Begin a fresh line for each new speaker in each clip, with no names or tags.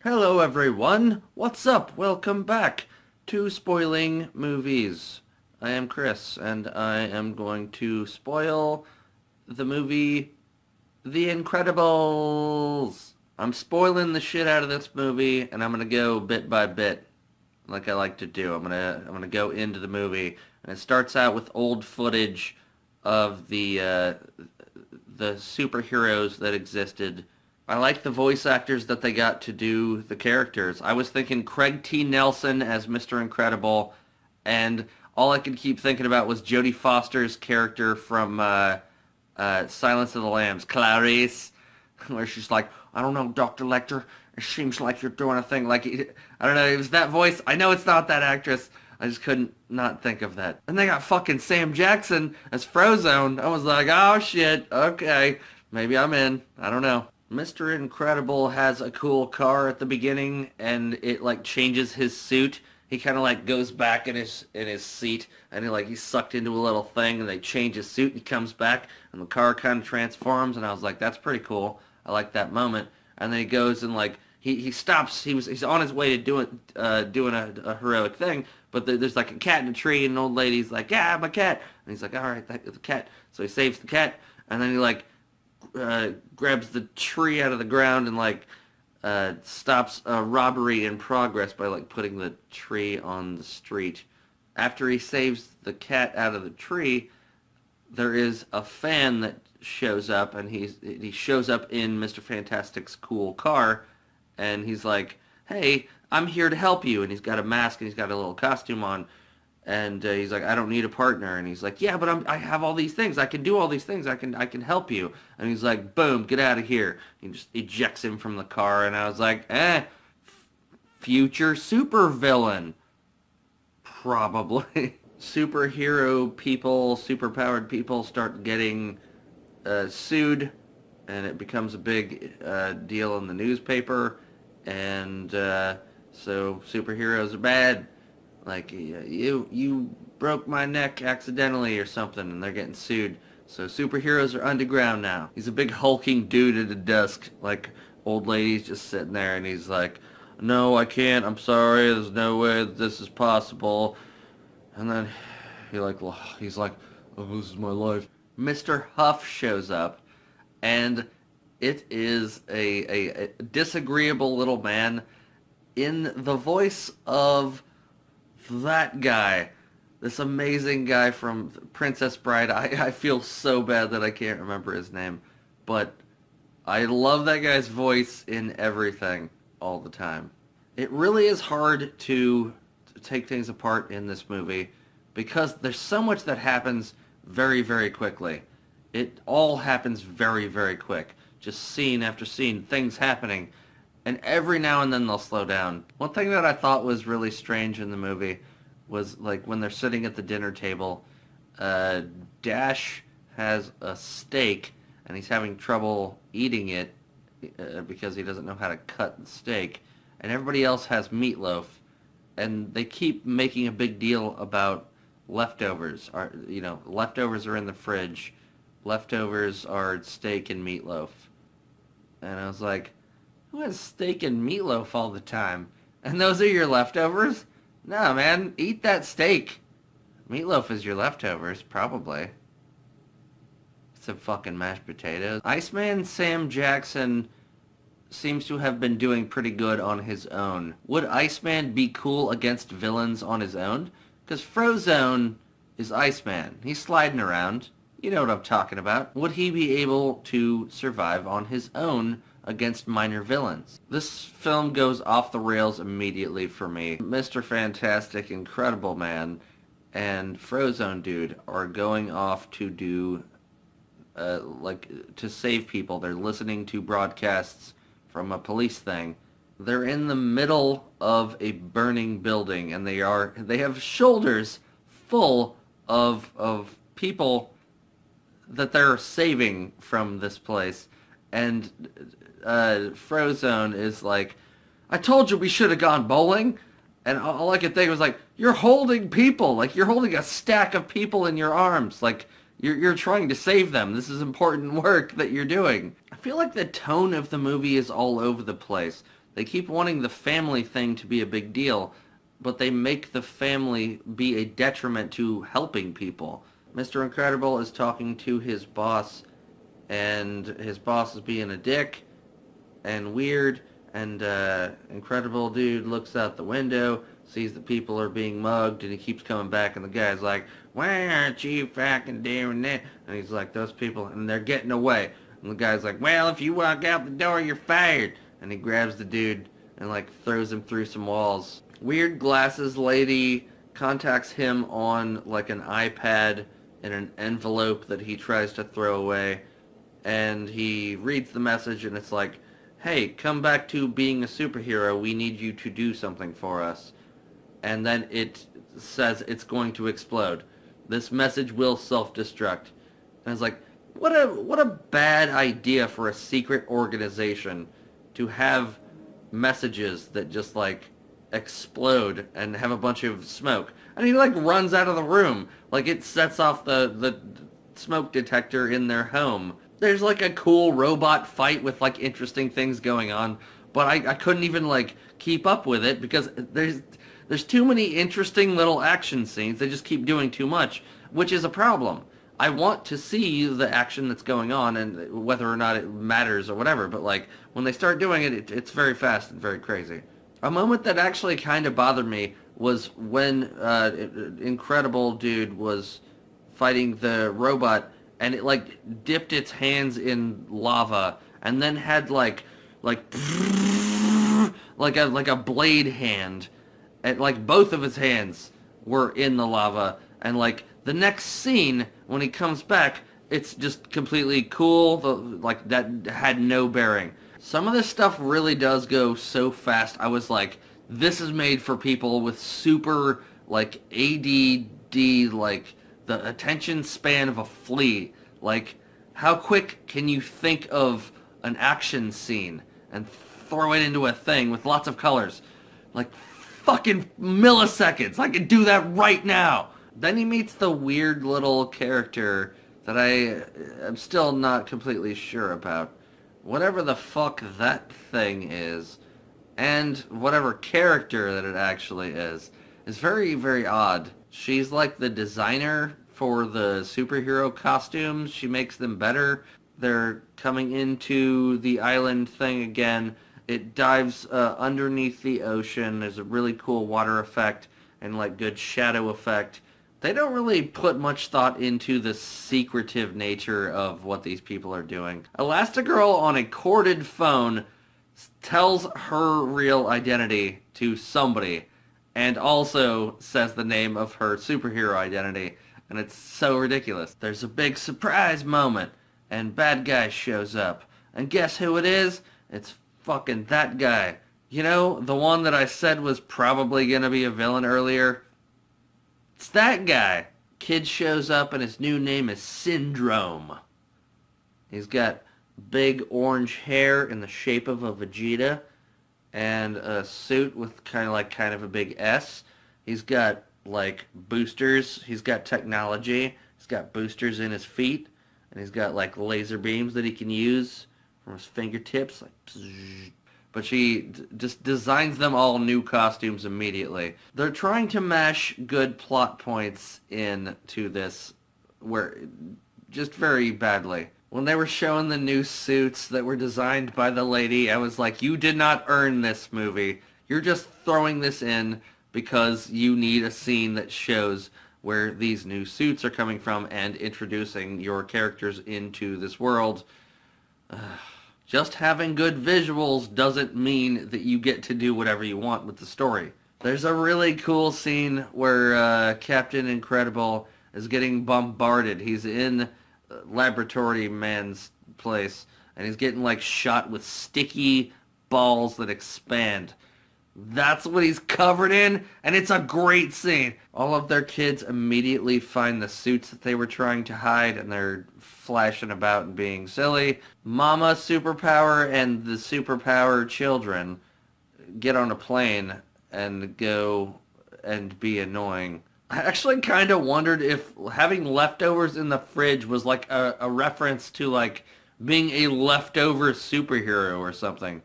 Hello everyone, what's up? Welcome back to Spoiling Movies. I am Chris, and I am going to spoil the movie The Incredibles. I'm spoiling the shit out of this movie, and I'm gonna go bit by bit, like I like to do. I'm gonna go into the movie, and it starts out with old footage of the superheroes that existed. I like the voice actors that they got to do the characters. I was thinking Craig T. Nelson as Mr. Incredible, and all I could keep thinking about was Jodie Foster's character from Silence of the Lambs, Clarice, where she's like, I don't know, Dr. Lecter, it seems like you're doing a thing. Like, I don't know, it was that voice. I know it's not that actress. I just couldn't not think of that. And they got fucking Sam Jackson as Frozone. I was like, oh shit, okay, maybe I'm in. I don't know. Mr. Incredible has a cool car at the beginning, and it like changes his suit. He kind of like goes back in his seat, and he's sucked into a little thing, and they change his suit, and he comes back, and the car kind of transforms, and I was like, that's pretty cool. I like that moment. And then he goes and like he stops. He's on his way to doing a heroic thing, but there's like a cat in a tree, and an old lady's like, yeah, I'm a cat, and he's like, all right, that's the cat. So he saves the cat, and then he like grabs the tree out of the ground and like stops a robbery in progress by like putting the tree on the street. After he saves the cat out of the tree, there is a fan that shows up, and he shows up in Mr. Fantastic's cool car, and he's like, "Hey, I'm here to help you." And he's got a mask and he's got a little costume on, and he's like, "I don't need a partner." And he's like, "Yeah, but I have all these things. I can do all these things. I can help you." And he's like, "Boom, get out of here." He just ejects him from the car, and I was like, future supervillain, probably. Superhero people, superpowered people start getting sued, and it becomes a big deal in the newspaper, and so superheroes are bad. Like, you broke my neck accidentally or something, and they're getting sued. So superheroes are underground now. He's a big hulking dude at a desk, like old lady's just sitting there, and he's like, "No, I can't. I'm sorry. There's no way that this is possible." And then he's like, "Oh, this is my life." Mr. Huff shows up, and it is a disagreeable little man in the voice of that guy, this amazing guy from Princess Bride. I feel so bad that I can't remember his name, but I love that guy's voice in everything all the time. It really is hard to take things apart in this movie because there's so much that happens very, very quickly. It all happens very, very quick. Just scene after scene, things happening. And every now and then they'll slow down. One thing that I thought was really strange in the movie was like when they're sitting at the dinner table, Dash has a steak and he's having trouble eating it because he doesn't know how to cut the steak. And everybody else has meatloaf. And they keep making a big deal about leftovers. Leftovers are in the fridge. Leftovers are steak and meatloaf. And I was like, who has steak and meatloaf all the time? And those are your leftovers? No, man, eat that steak. Meatloaf is your leftovers, probably. Some fucking mashed potatoes. Iceman Sam Jackson seems to have been doing pretty good on his own. Would Iceman be cool against villains on his own? Because Frozone is Iceman. He's sliding around. You know what I'm talking about. Would he be able to survive on his own against minor villains? This film goes off the rails immediately for me. Mr. Fantastic, Incredible Man, and Frozone Dude are going off to do, to save people. They're listening to broadcasts from a police thing. They're in the middle of a burning building, and they have shoulders full of people that they're saving from this place. And Frozone is like, "I told you we should have gone bowling." And all I could think was like, you're holding people. Like, you're holding a stack of people in your arms. Like, you're trying to save them. This is important work that you're doing. I feel like the tone of the movie is all over the place. They keep wanting the family thing to be a big deal, but they make the family be a detriment to helping people. Mr. Incredible is talking to his boss, and his boss is being a dick and weird, and Incredible Dude looks out the window, sees that people are being mugged, and he keeps coming back, and the guy's like, why aren't you fucking doing that? And he's like, those people, and they're getting away. And the guy's like, well, if you walk out the door, you're fired. And he grabs the dude and like throws him through some walls. Weird glasses lady contacts him on like an iPad in an envelope that he tries to throw away. And he reads the message, and it's like, hey, come back to being a superhero. We need you to do something for us. And then it says it's going to explode. This message will self-destruct. And it's like, what a bad idea for a secret organization to have messages that just like explode and have a bunch of smoke. And he like runs out of the room. Like it sets off the smoke detector in their home. There's like a cool robot fight with like interesting things going on, but I couldn't even like keep up with it because there's too many interesting little action scenes. They just keep doing too much, which is a problem. I want to see the action that's going on and whether or not it matters or whatever, but like when they start doing it, it's very fast and very crazy. A moment that actually kind of bothered me was when Incredible Dude was fighting the robot, and it like dipped its hands in lava and then had like a blade hand, and like both of his hands were in the lava, and like the next scene when he comes back, it's just completely cool. Like that had no bearing. Some of this stuff really does go so fast. I was like, this is made for people with super like ADD, like the attention span of a flea. Like, how quick can you think of an action scene and throw it into a thing with lots of colors? Like fucking milliseconds. I can do that right now. Then he meets the weird little character that I am still not completely sure about. Whatever the fuck that thing is, and whatever character that it actually is very, very odd. She's like the designer for the superhero costumes. She makes them better. They're coming into the island thing again. It dives underneath the ocean. There's a really cool water effect and like good shadow effect. They don't really put much thought into the secretive nature of what these people are doing. Elastigirl on a corded phone tells her real identity to somebody and also says the name of her superhero identity, and it's so ridiculous. There's a big surprise moment, and bad guy shows up. And guess who it is? It's fucking that guy. You know, the one that I said was probably gonna be a villain earlier? It's that guy. Kid shows up and his new name is Syndrome. He's got big orange hair in the shape of a Vegeta and a suit with kind of a big S. He's got like boosters. He's got technology. He's got boosters in his feet, and he's got like laser beams that he can use from his fingertips. Like, bzzz. But she just designs them all new costumes immediately. They're trying to mash good plot points into this, where just very badly. When they were showing the new suits that were designed by the lady, I was like, you did not earn this movie. You're just throwing this in because you need a scene that shows where these new suits are coming from and introducing your characters into this world. Just having good visuals doesn't mean that you get to do whatever you want with the story. There's a really cool scene where Captain Incredible is getting bombarded. He's in Laboratory Man's place, and he's getting like shot with sticky balls that expand. That's what he's covered in, and it's a great scene. All of their kids immediately find the suits that they were trying to hide, and they're flashing about and being silly. Mama Superpower and the Superpower children get on a plane and go and be annoying. I actually kind of wondered if having leftovers in the fridge was like a reference to like being a leftover superhero or something.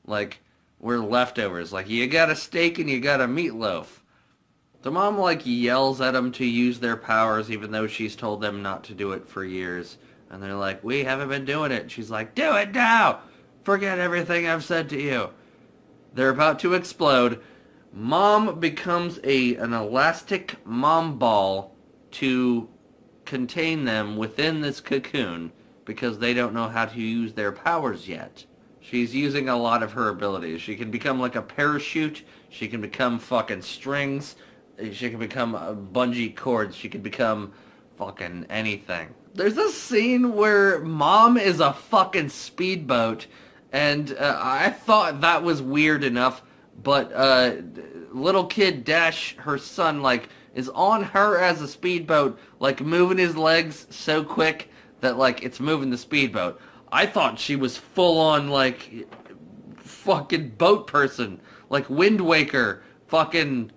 Like were leftovers. Like, you got a steak and you got a meatloaf. The mom, like, yells at them to use their powers even though she's told them not to do it for years. And they're like, we haven't been doing it. She's like, do it now! Forget everything I've said to you. They're about to explode. Mom becomes an elastic mom ball to contain them within this cocoon because they don't know how to use their powers yet. She's using a lot of her abilities. She can become like a parachute. She can become fucking strings. She can become bungee cords. She can become fucking anything. There's a scene where Mom is a fucking speedboat, and I thought that was weird enough, but little kid Dash, her son, like, is on her as a speedboat, like, moving his legs so quick that, like, it's moving the speedboat. I thought she was full on, like, fucking boat person, like Wind Waker, fucking...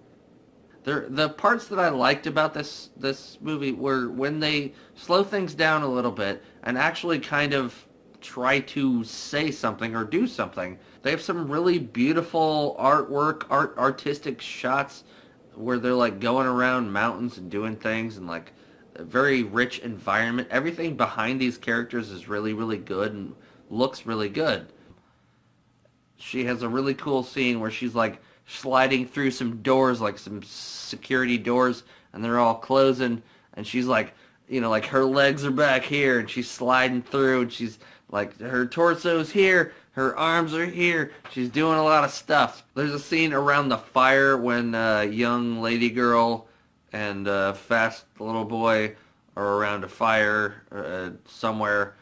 The parts that I liked about this movie were when they slow things down a little bit and actually kind of try to say something or do something. They have some really beautiful artwork, artistic shots where they're like going around mountains and doing things, and like a very rich environment. Everything behind these characters is really, really good and looks really good. She has a really cool scene where she's like sliding through some doors, like some security doors, and they're all closing, and she's like, you know, like her legs are back here, and she's sliding through, and she's like, her torso's here, her arms are here, she's doing a lot of stuff. There's a scene around the fire when young lady girl and fast little boy are around a fire somewhere,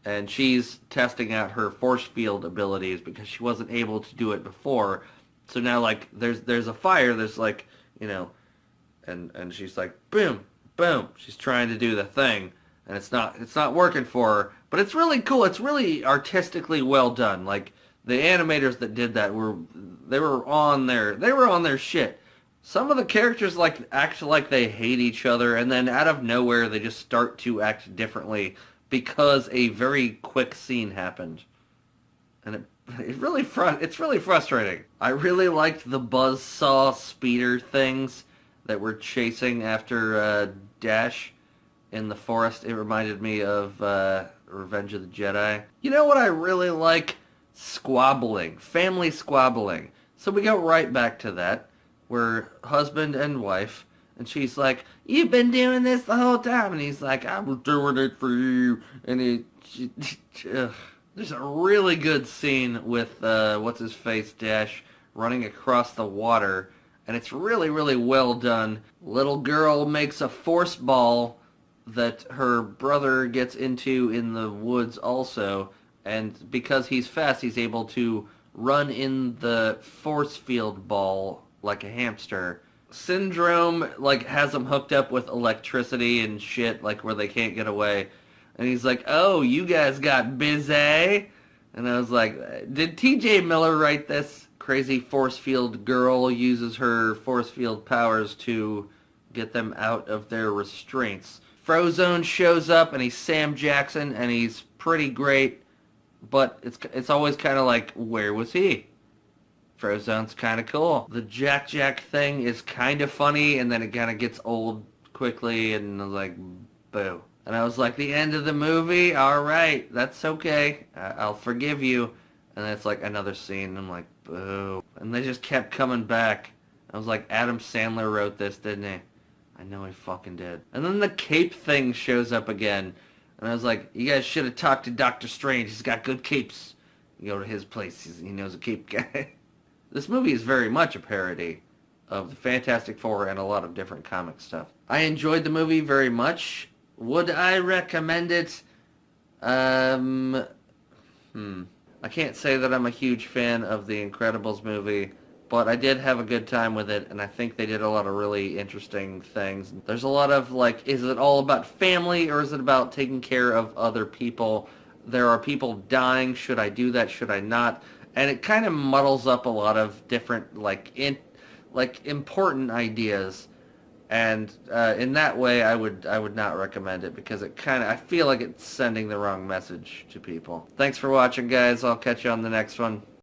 and she's testing out her force field abilities because she wasn't able to do it before. So now, like, there's a fire, there's like, you know, and she's like, boom, boom. She's trying to do the thing, and it's not working for her. But it's really cool. It's really artistically well done. Like, the animators that did that were on their shit. Some of the characters like act like they hate each other, and then out of nowhere they just start to act differently because a very quick scene happened. And it's really frustrating. I really liked the buzzsaw speeder things that were chasing after Dash in the forest. It reminded me of Revenge of the Jedi. You know what I really like? Squabbling. Family squabbling. So we go right back to that. We're husband and wife. And she's like, you've been doing this the whole time. And he's like, I was doing it for you. And there's a really good scene with, what's-his-face, Dash, running across the water. And it's really, really well done. Little girl makes a force ball that her brother gets into in the woods also. And because he's fast, he's able to run in the force field ball like a hamster. Syndrome, like, has him hooked up with electricity and shit, like, where they can't get away. And he's like, oh, you guys got busy? And I was like, did T.J. Miller write this? Crazy force field girl uses her force field powers to get them out of their restraints. Frozone shows up, and he's Sam Jackson, and he's pretty great, but it's always kind of like, where was he? Frozone's kind of cool. The Jack thing is kind of funny, and then it kind of gets old quickly, and I was like, boo. And I was like, the end of the movie? All right, that's okay. I'll forgive you. And then it's like another scene, and I'm like, boo. And they just kept coming back. I was like, Adam Sandler wrote this, didn't he? I know he fucking did. And then the cape thing shows up again. And I was like, you guys should have talked to Doctor Strange. He's got good capes. You go to his place. He knows a cape guy. This movie is very much a parody of the Fantastic Four and a lot of different comic stuff. I enjoyed the movie very much. Would I recommend it? I can't say that I'm a huge fan of the Incredibles movie, but I did have a good time with it, and I think they did a lot of really interesting things. There's a lot of, like, is it all about family, or is it about taking care of other people? There are people dying. Should I do that? Should I not? And it kind of muddles up a lot of different, important ideas. And in that way, I would not recommend it, because I feel like it's sending the wrong message to people. Thanks for watching, guys. I'll catch you on the next one.